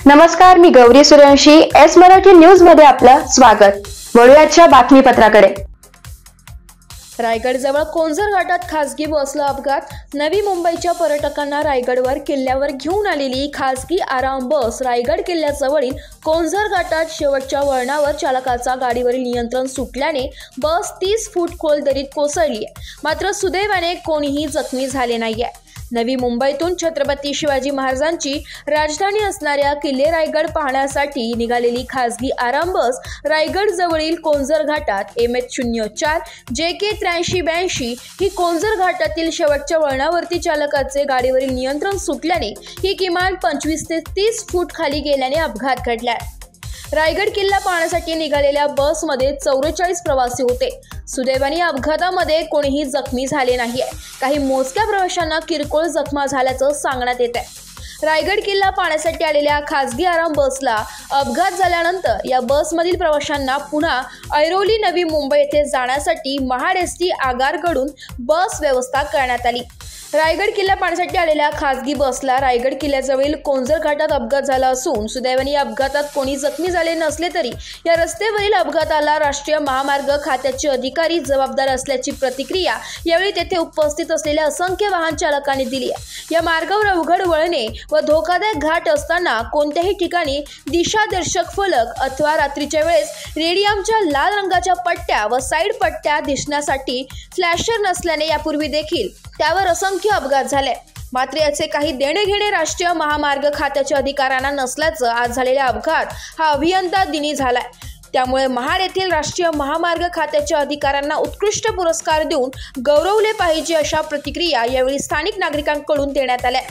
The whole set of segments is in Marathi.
नमस्कार, मी गौरी सूर्यवंशी. एस मराठी न्यूज मध्ये आपलं स्वागत. वळूयाच्या बातमीपत्राकडे. रायगडजवळ कोंझर घाटात खासगी बसला अपघात. नवी मुंबईच्या पर्यटकांना रायगडवर किल्ल्यावर घेऊन आलेली खासगी आराम बस रायगड किल्ल्याजवळील कोंझर घाटात शेवटच्या वळणावर चालकाचा गाडीवरील नियंत्रण सुटल्याने बस 30 फूट खोल दरीत कोसळली. मात्र सुदैवाने कोणीही जखमी झाले नाहीये. नवी मुंबईतून छत्रपती शिवाजी महाराजांची राजधानी असणाऱ्या किल्ले रायगड पाहण्यासाठी निघालेली खासगी आराम बस रायगड जवळील कोंझर घाटात MH04 JK 8382 ही कोंझर घाटातील शेवटच्या वळणावरती चालकाचे गाडीवरील नियंत्रण सुटल्याने ही किमान 25 ते 30 फूट खाली गेल्याने अपघात घडलाय. रायगड किल्ला पाहण्यासाठी निघालेल्या बसमध्ये 44 प्रवासी होते. सुदैवाने अपघातामध्ये कोणीही जखमी झाले नाहीये. काही मोजक्या प्रवाशांना किरकोळ जखमा झाल्याचं सांगण्यात येत आहे. रायगड किल्ला पाहण्यासाठी आलेल्या खासगी आराम बसला अपघात झाल्यानंतर या बसमधील प्रवाशांना पुन्हा ऐरोली नवी मुंबई येथे जाण्यासाठी महाड ST आगारकडून बस व्यवस्था करण्यात आली. रायगड किल्ला पाहण्यासाठी आलेल्या खासगी बसला रायगड किल्ल्याजवळील कोंझर घाटात अपघात झाला असून सुदैवाने या अपघातात कोणी जखमी झाले नसले तरी या रस्त्यावरील अपघाताला राष्ट्रीय महामार्ग खात्याचे अधिकारी जबाबदार असल्याची प्रतिक्रिया यावेळी तेथे उपस्थित असलेल्या असंख्य वाहन चालकांनी दिली आहे. या मार्गावर अवघड वळणे व धोकादायक घाट असताना कोणत्याही ठिकाणी दिशादर्शक फलक अथवा रात्रीच्या वेळेस रेडियमच्या लाल रंगाच्या पट्ट्या व साईड पट्ट्या दिसण्यासाठी फ्लॅशर नसल्याने यापूर्वी देखील त्यावर असंख्य अपघात झाले. मात्र याचे काही देणे घेणे राष्ट्रीय महामार्ग खात्याच्या अधिकाऱ्यांना नसल्याचं आज झालेला अपघात हा अभियंता दिनी झालाय. त्यामुळे महाड येथील राष्ट्रीय महामार्ग खात्याच्या अधिकाऱ्यांना उत्कृष्ट पुरस्कार देऊन गौरवले पाहिजे अशा प्रतिक्रिया यावेळी स्थानिक नागरिकांकडून देण्यात आल्या.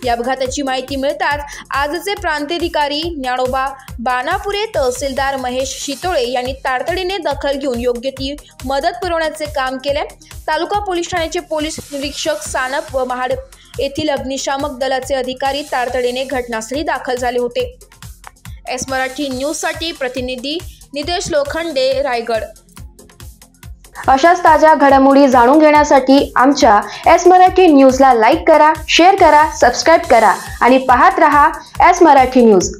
या अपघाताची माहिती मिळताच आजचे प्रांताधिकारी ज्ञानोबा बानापुरे, तहसीलदार महेश शितोळे यांनी तातडीने दखल घेऊन योग्य ती मदत पुरवण्याचे काम केले. तालुका पोलीस ठाण्याचे पोलीस निरीक्षक सानप व महाड येथील अग्निशामक दलाचे अधिकारी तातडीने घटनास्थळी दाखल झाले होते. एस मराठी न्यूजसाठी प्रतिनिधी नितेश लोखंडे, रायगड. अशाच ताज्या घडामोडी जाणून घेण्यासाठी आमच्या एस मराठी न्यूजला लाईक करा, शेअर करा, सबस्क्राईब करा आणि पाहत रहा एस मराठी न्यूज.